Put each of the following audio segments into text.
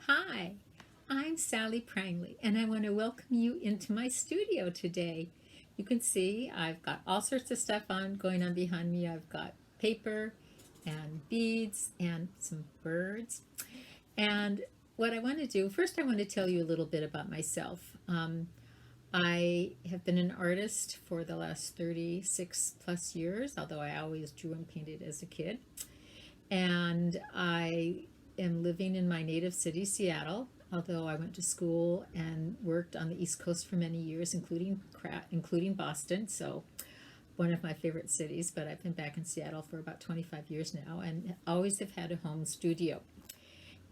Hi, I'm Sally Prangley, and I want to welcome you into my studio today. You can see I've got all sorts of stuff going on behind me. I've got paper and beads and some birds. And what I want to do, first, I want to tell you a little bit about myself. I have been an artist for the last 36 plus years, although I always drew and painted as a kid. And I am living in my native city, Seattle, although I went to school and worked on the East Coast for many years, including Boston. So one of my favorite cities, but I've been back in Seattle for about 25 years now and always have had a home studio.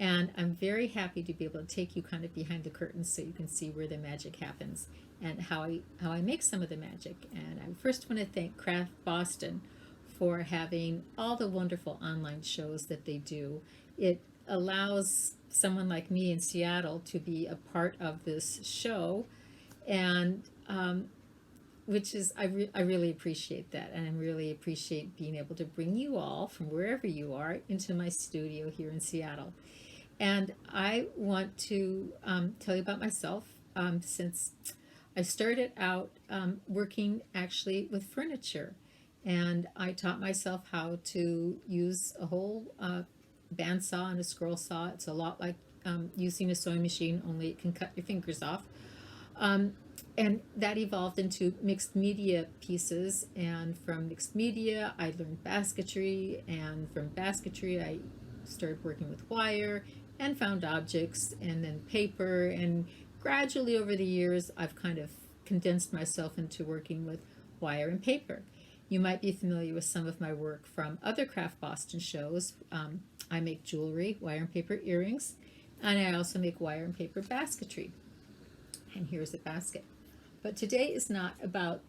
And I'm very happy to be able to take you kind of behind the curtains so you can see where the magic happens and how I make some of the magic. And I first want to thank Craft Boston for having all the wonderful online shows that they do. It allows someone like me in Seattle to be a part of this show, and which is I really appreciate that, and I really appreciate being able to bring you all from wherever you are into my studio here in Seattle. And I want to tell you about myself, since I started out working actually with furniture, and I taught myself how to use a whole bandsaw and a scroll saw. It's a lot like using a sewing machine, only it can cut your fingers off. Um, and that evolved into mixed media pieces. And from mixed media, I learned basketry. And from basketry, I started working with wire and found objects and then paper. And gradually over the years, I've kind of condensed myself into working with wire and paper. You might be familiar with some of my work from other Craft Boston shows. I make jewelry, wire and paper earrings, and I also make wire and paper basketry. And here's a basket. But today is not about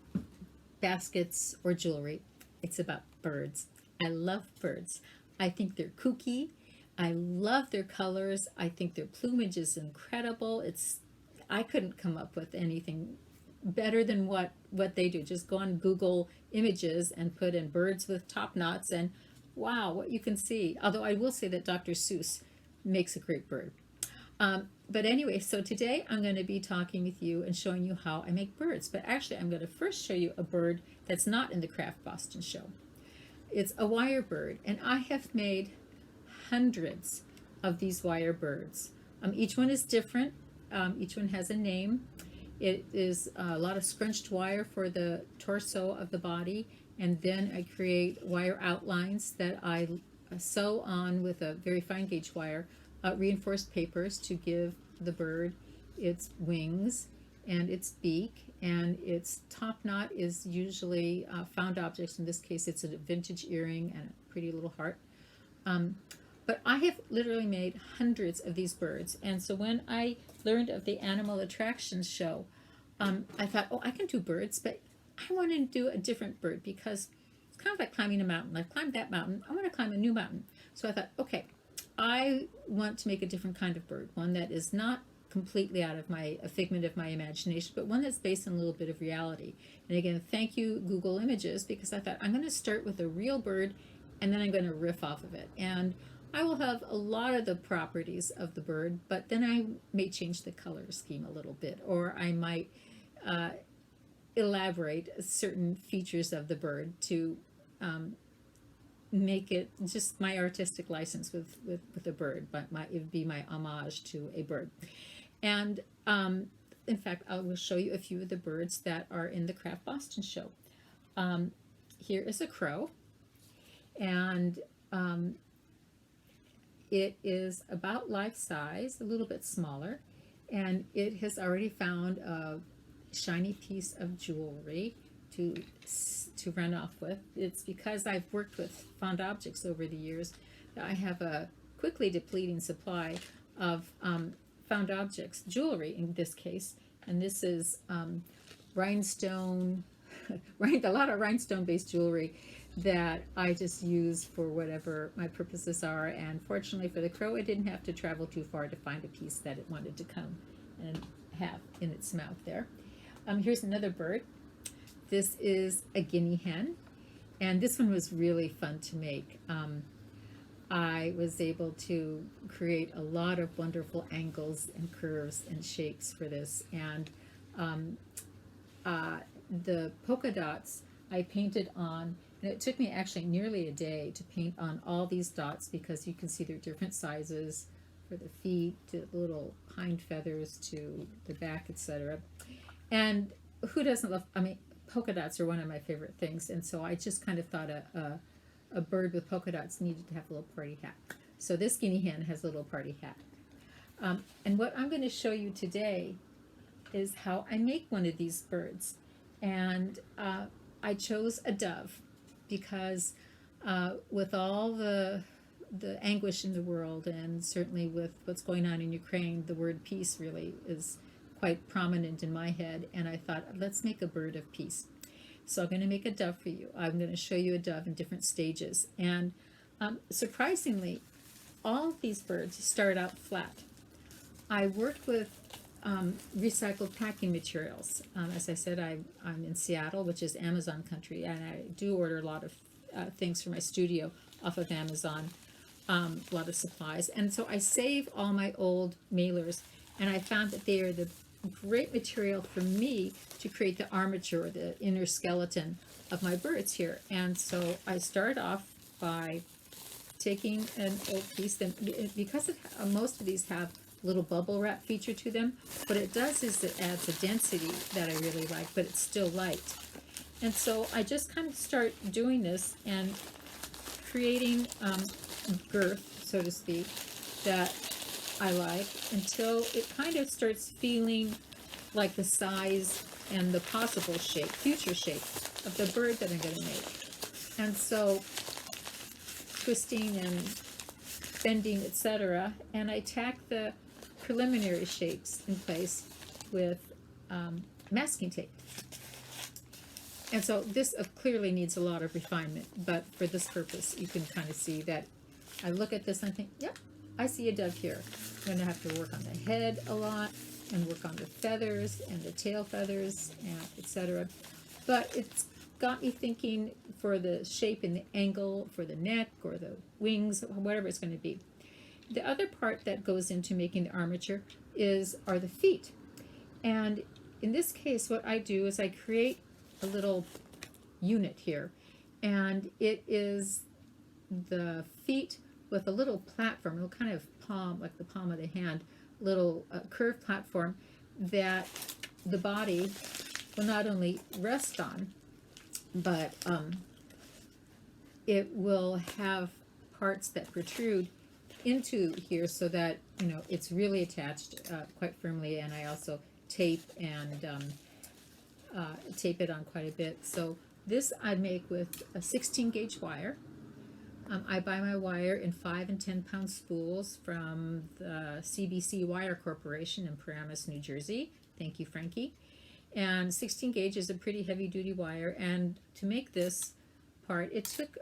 baskets or jewelry. It's about birds. I love birds. I think they're kooky. I love their colors. I think their plumage is incredible. I couldn't come up with anything better than what they do. Just go on Google Images and put in birds with top knots, and wow, what you can see. Although I will say that Dr. Seuss makes a great bird. But anyway, so today I'm going to be talking with you and showing you how I make birds. But actually, I'm going to first show you a bird that's not in the Craft Boston show. It's a wire bird, and I have made hundreds of these wire birds. Each one is different. Each one has a name. It is a lot of scrunched wire for the torso of the body, and then I create wire outlines that I sew on with a very fine gauge wire, reinforced papers to give the bird its wings and its beak, and its top knot is usually found objects. In this case, it's a vintage earring and a pretty little heart. But I have literally made hundreds of these birds. And so when I learned of the Animal Attractions show, I thought, oh, I can do birds, but I want to do a different bird because it's kind of like climbing a mountain. I've climbed that mountain. I want to climb a new mountain. So I thought, okay, I want to make a different kind of bird, one that is not completely out of a figment of my imagination, but one that's based on a little bit of reality. And again, thank you, Google Images, because I thought I'm going to start with a real bird and then I'm going to riff off of it. And I will have a lot of the properties of the bird, but then I may change the color scheme a little bit, or I might elaborate certain features of the bird to make it just my artistic license with a bird, but it would be my homage to a bird. And in fact, I will show you a few of the birds that are in the Craft Boston show. Here is a crow, and it is about life size, a little bit smaller, and it has already found a shiny piece of jewelry to run off with. It's because I've worked with found objects over the years that I have a quickly depleting supply of found objects, jewelry in this case, and this is rhinestone, a lot of rhinestone-based jewelry that I just use for whatever my purposes are. And fortunately for the crow, it didn't have to travel too far to find a piece that it wanted to come and have in its mouth there. Here's another bird. This is a guinea hen, and this one was really fun to make. I was able to create a lot of wonderful angles and curves and shapes for this. And um, uh, the polka dots I painted on, and it took me actually nearly a day to paint on all these dots because you can see they're different sizes for the feet to the little hind feathers to the back, etc. And who doesn't love, I mean, polka dots are one of my favorite things. And so I just kind of thought a bird with polka dots needed to have a little party hat. So this guinea hen has a little party hat. And what I'm going to show you today is how I make one of these birds. And I chose a dove because with all the anguish in the world, and certainly with what's going on in Ukraine, the word peace really is quite prominent in my head. And I thought, let's make a bird of peace. So I'm going to make a dove for you. I'm going to show you a dove in different stages. And surprisingly, all of these birds start out flat. I worked with recycled packing materials. As I said, I'm in Seattle, which is Amazon country, and I do order a lot of things for my studio off of Amazon, a lot of supplies. And so I save all my old mailers, and I found that they are the great material for me to create the armature, the inner skeleton of my birds here. And so I start off by taking an old piece, then because most of these have little bubble wrap feature to them, what it does is it adds a density that I really like, but it's still light. And so I just kind of start doing this and creating girth, so to speak, that I like until it kind of starts feeling like the size and the possible shape, future shape of the bird that I'm going to make. And so twisting and bending, etc. And I tack the preliminary shapes in place with masking tape. And so this clearly needs a lot of refinement, but for this purpose, you can kind of see that I look at this and I think, yep, I see a dove here. I'm going to have to work on the head a lot and work on the feathers and the tail feathers, and etc. But it's got me thinking for the shape and the angle for the neck or the wings, whatever it's going to be. The other part that goes into making the armature are the feet. And in this case, what I do is I create a little unit here, and it is the feet with a little platform, a little kind of palm, like the palm of the hand, little curved platform that the body will not only rest on, but it will have parts that protrude into here so that, you know, it's really attached quite firmly. And I also tape and tape it on quite a bit. So this I make with a 16 gauge wire. I buy my wire in 5 and 10 pound spools from the CBC Wire Corporation in Paramus, New Jersey. Thank you, Frankie. And 16 gauge is a pretty heavy duty wire. And to make this part, it took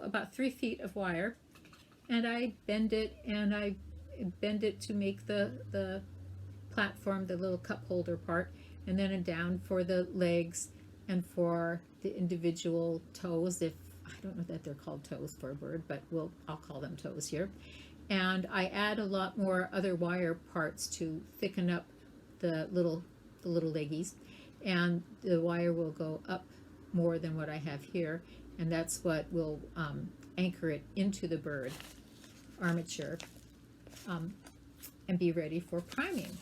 about 3 feet of wire. And I bend it to make the platform, the little cup holder part, and then down for the legs and for the individual toes. If I don't know that they're called toes for a bird, but I'll call them toes here. And I add a lot more other wire parts to thicken up the little leggies, and the wire will go up more than what I have here, and that's what will anchor it into the bird armature and be ready for priming.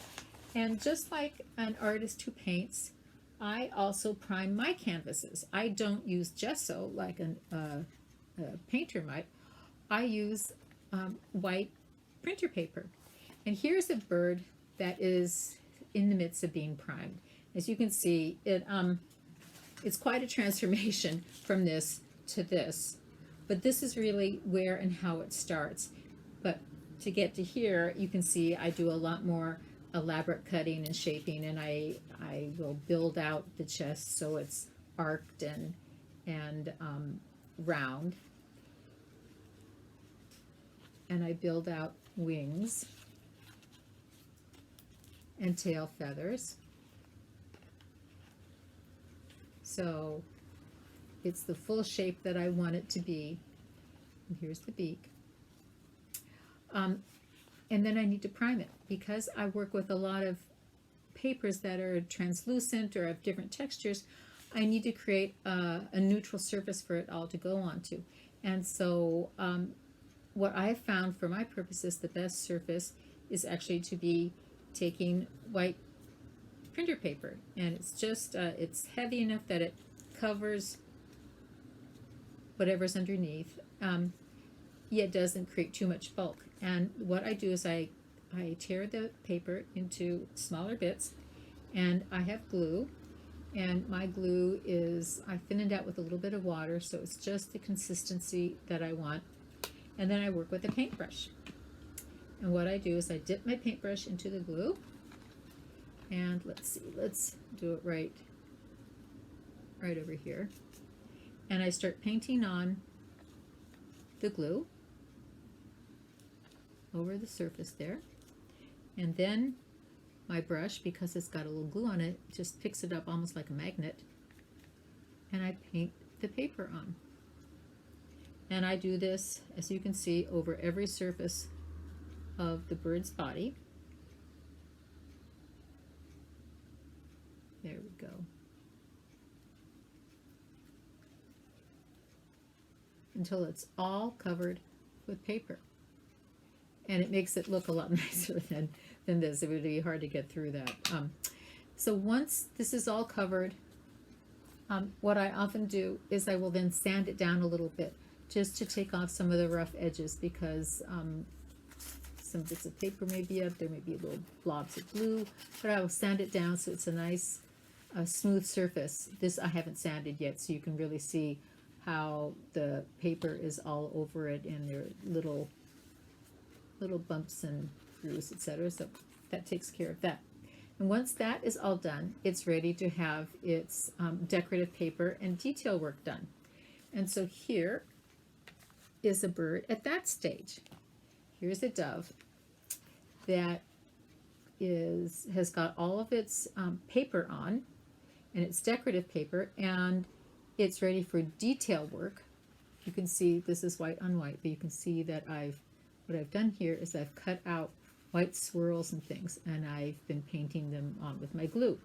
And just like an artist who paints, I also prime my canvases. I don't use gesso like a painter might. I use white printer paper. And here's a bird that is in the midst of being primed. As you can see, it's quite a transformation from this to this. But this is really where and how it starts. But to get to here, you can see I do a lot more elaborate cutting and shaping, and I will build out the chest so it's arched and round. And I build out wings and tail feathers. So it's the full shape that I want it to be. And here's the beak. And then I need to prime it because I work with a lot of papers that are translucent or have different textures. I need to create a neutral surface for it all to go onto. And so what I have found for my purposes, the best surface is actually to be taking white printer paper. And it's just, it's heavy enough that it covers whatever's underneath, yet doesn't create too much bulk. And what I do is I tear the paper into smaller bits, and I have glue, and my glue is, I thin it out with a little bit of water so it's just the consistency that I want. And then I work with a paintbrush. And what I do is I dip my paintbrush into the glue, and let's see, let's do it right over here. And I start painting on the glue over the surface there. And then my brush, because it's got a little glue on it, just picks it up almost like a magnet, and I paint the paper on. And I do this, as you can see, over every surface of the bird's body. There we go. Until it's all covered with paper. And it makes it look a lot nicer than this. It would be hard to get through that. So once this is all covered, what I often do is I will then sand it down a little bit just to take off some of the rough edges, because some bits of paper may be up, there may be little blobs of glue, but I will sand it down so it's a nice smooth surface. This I haven't sanded yet, so you can really see how the paper is all over it, and there are little bumps and grooves, etc. So that takes care of that. And once that is all done, it's ready to have its decorative paper and detail work done. And so here is a bird at that stage. Here's a dove that has got all of its paper on, and it's decorative paper, and it's ready for detail work. You can see this is white on white, but you can see that what I've done here is I've cut out white swirls and things, and I've been painting them on with my glue.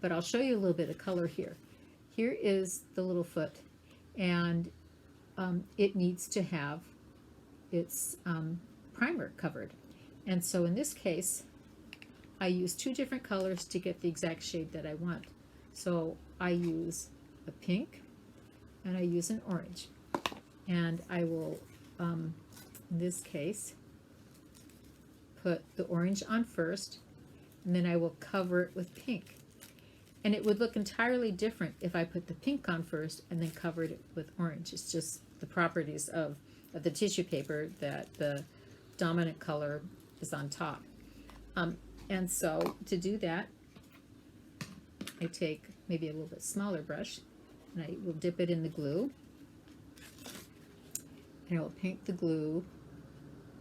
But I'll show you a little bit of color here. Here is the little foot, and it needs to have its primer covered. And so in this case, I use two different colors to get the exact shade that I want. So I use a pink and I use an orange. And I will, in this case, put the orange on first, and then I will cover it with pink. And it would look entirely different if I put the pink on first and then covered it with orange. It's just the properties of the tissue paper that the dominant color is on top. And so to do that, I take maybe a little bit smaller brush, and I will dip it in the glue, and I will paint the glue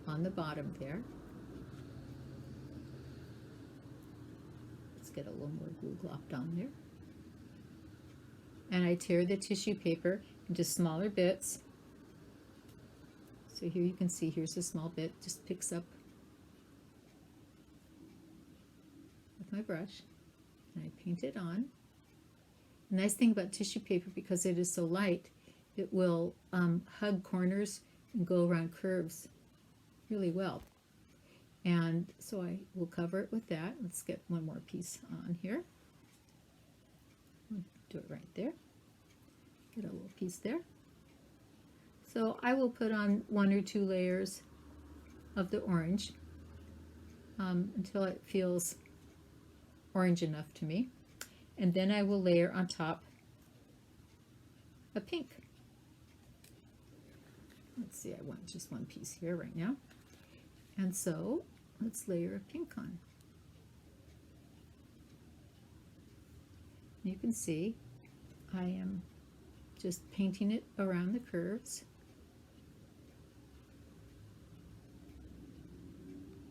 on the bottom there. Let's get a little more glue glopped on there. And I tear the tissue paper into smaller bits. So here you can see, here's a small bit, just picks up with my brush, and I paint it on. The nice thing about tissue paper, because it is so light, it will hug corners and go around curves really well. And so I will cover it with that. Let's get one more piece on here. Do it right there. Get a little piece there. So I will put on 1 or 2 layers of the orange until it feels orange enough to me. And then I will layer on top a pink. Let's see, I want just one piece here right now. And so let's layer a pink on. You can see I am just painting it around the curves.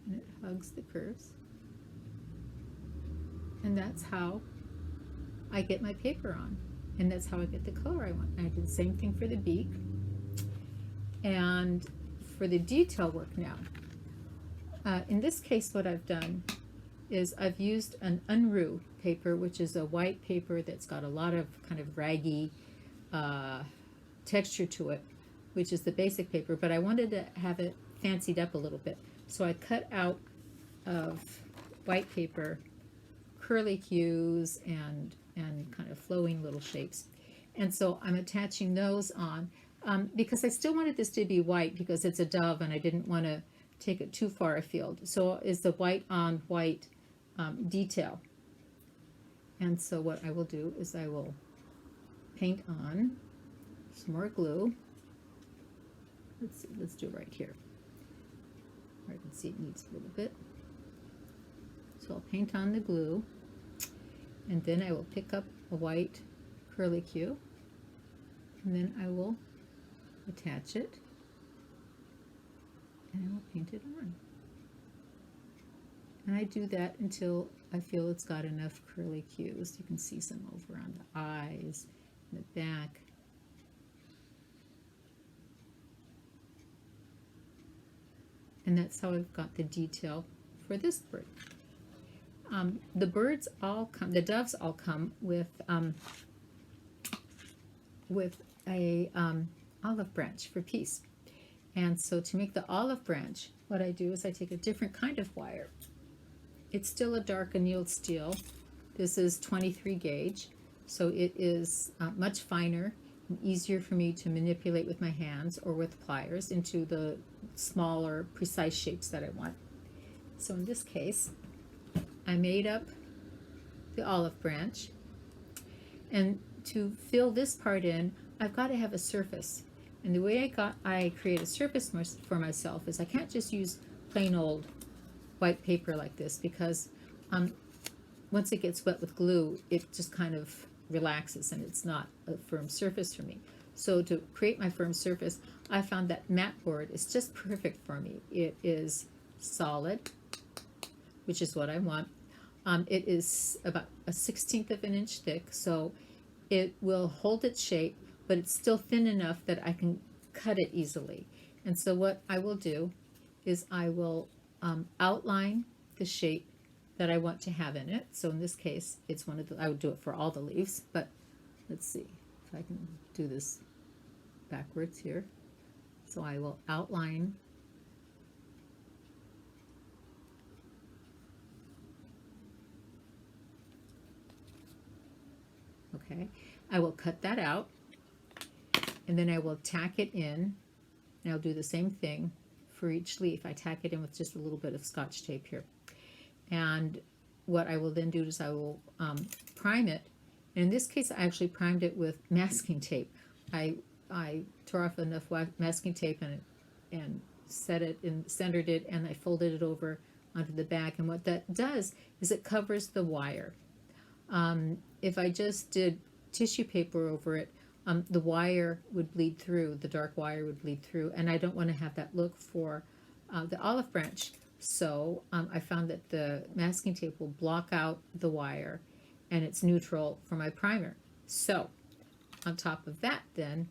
And it hugs the curves. And that's how I get my paper on. And that's how I get the color I want. I do the same thing for the beak. And for the detail work now, In this case, what I've done is I've used an unru paper, which is a white paper that's got a lot of kind of raggy texture to it, which is the basic paper, but I wanted to have it fancied up a little bit. So I cut out of white paper curlicues and kind of flowing little shapes. And so I'm attaching those on because I still wanted this to be white because it's a dove and I didn't want to take it too far afield. So is the white on white detail. And so what I will do is I will paint on some more glue. Let's see, let's do it right here. I can see it needs a little bit. So I'll paint on the glue, and then I will pick up a white curlicue, and then I will attach it, and I will paint it on. And I do that until I feel it's got enough curlicues. You can see some over on the eyes, and the back. And that's how I've got the detail for this bird. The birds all come, the doves all come with a olive branch for peace. And so to make the olive branch, what I do is I take a different kind of wire. It's still a dark annealed steel. This is 23 gauge, so it is much finer and easier for me to manipulate with my hands or with pliers into the smaller, precise shapes that I want. So in this case, I made up the olive branch, and to fill this part in, I've got to have a surface. And the way I create a surface for myself is I can't just use plain old white paper like this, because once it gets wet with glue, it just kind of relaxes and it's not a firm surface for me. So to create my firm surface, I found that matte board is just perfect for me. It is solid, which is what I want. It is about a 1/16 of an inch thick, so it will hold its shape, but it's still thin enough that I can cut it easily. And so what I will do is I will outline the shape that I want to have in it. So in this case, it's one of the, I would do it for all the leaves, but let's see if I can do this backwards here. So I will outline okay, I will cut that out, and then I will tack it in, and I'll do the same thing for each leaf. I tack it in with just a little bit of Scotch tape here. And what I will then do is I will prime it. And in this case, I actually primed it with masking tape. I tore off enough masking tape and set it and centered it, and I folded it over onto the back. And what that does is it covers the wire. If I just did tissue paper over it, the wire would bleed through, the dark wire would bleed through, and I don't want to have that look for the olive branch. So I found that the masking tape will block out the wire, and it's neutral for my primer. So on top of that, then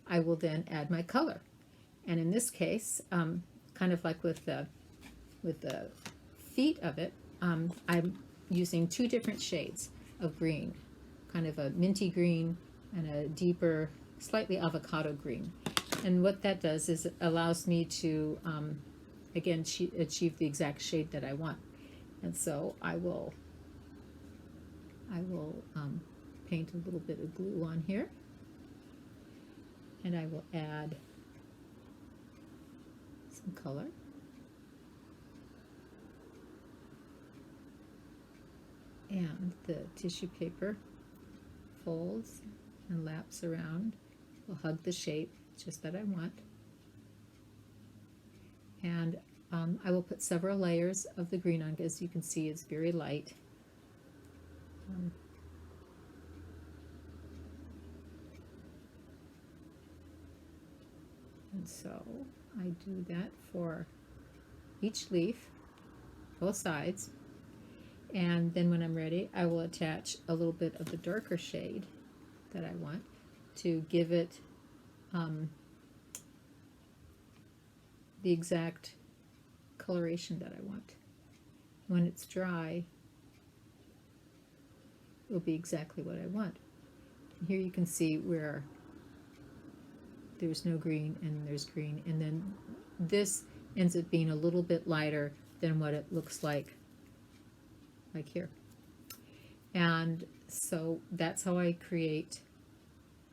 I will then add my color. And in this case, kind of like with the feet of it, I'm using two different shades of green, kind of a minty green and a deeper, slightly avocado green. And what that does is it allows me to, again, achieve the exact shade that I want. And so I will paint a little bit of glue on here, and I will add some color. And the tissue paper folds and laps around, will hug the shape just that I want. And I will put several layers of the green on. As you can see, it's very light. And so I do that for each leaf, both sides. And then when I'm ready, I will attach a little bit of the darker shade that I want to give it the exact coloration that I want. When it's dry, it will be exactly what I want. And here you can see where there's no green and there's green, and then this ends up being a little bit lighter than what it looks like here. And so that's how I create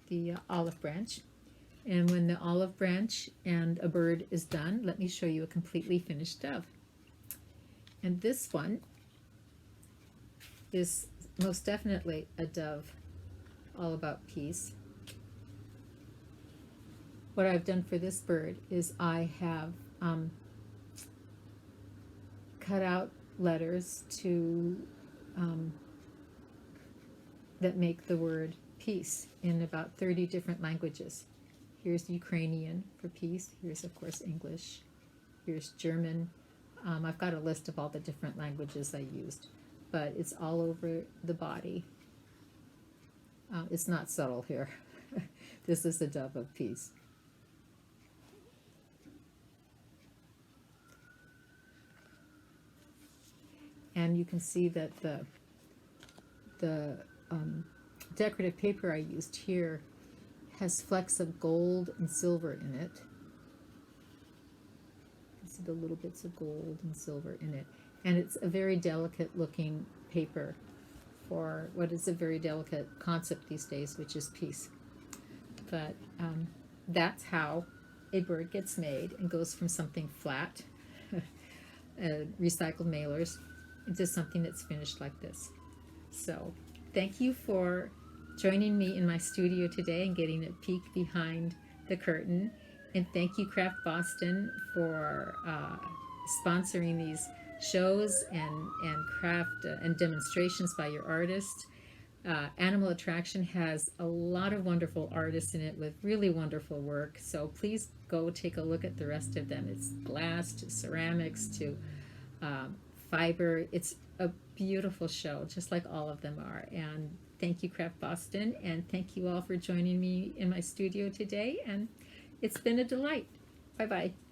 the olive branch. And when the olive branch and a bird is done, let me show you a completely finished dove. And this one is most definitely a dove, all about peace. What I've done for this bird is I have cut out letters to that make the word peace in about 30 different languages. Here's Ukrainian for peace. Here's, of course, English. Here's German. I've got a list of all the different languages I used, but it's all over the body. It's not subtle here. This is the dove of peace. And you can see that the decorative paper I used here has flecks of gold and silver in it. You can see the little bits of gold and silver in it. And it's a very delicate looking paper for what is a very delicate concept these days, which is peace. But that's how a bird gets made and goes from something flat, recycled mailers, into something that's finished like this. So thank you for joining me in my studio today and getting a peek behind the curtain. And thank you, Craft Boston, for sponsoring these shows and craft and demonstrations by your artists. Animal Attraction has a lot of wonderful artists in it with really wonderful work. So please go take a look at the rest of them. It's glass to ceramics to fiber. It's a beautiful show, just like all of them are. And thank you, Craft Boston, and thank you all for joining me in my studio today. And it's been a delight. Bye-bye.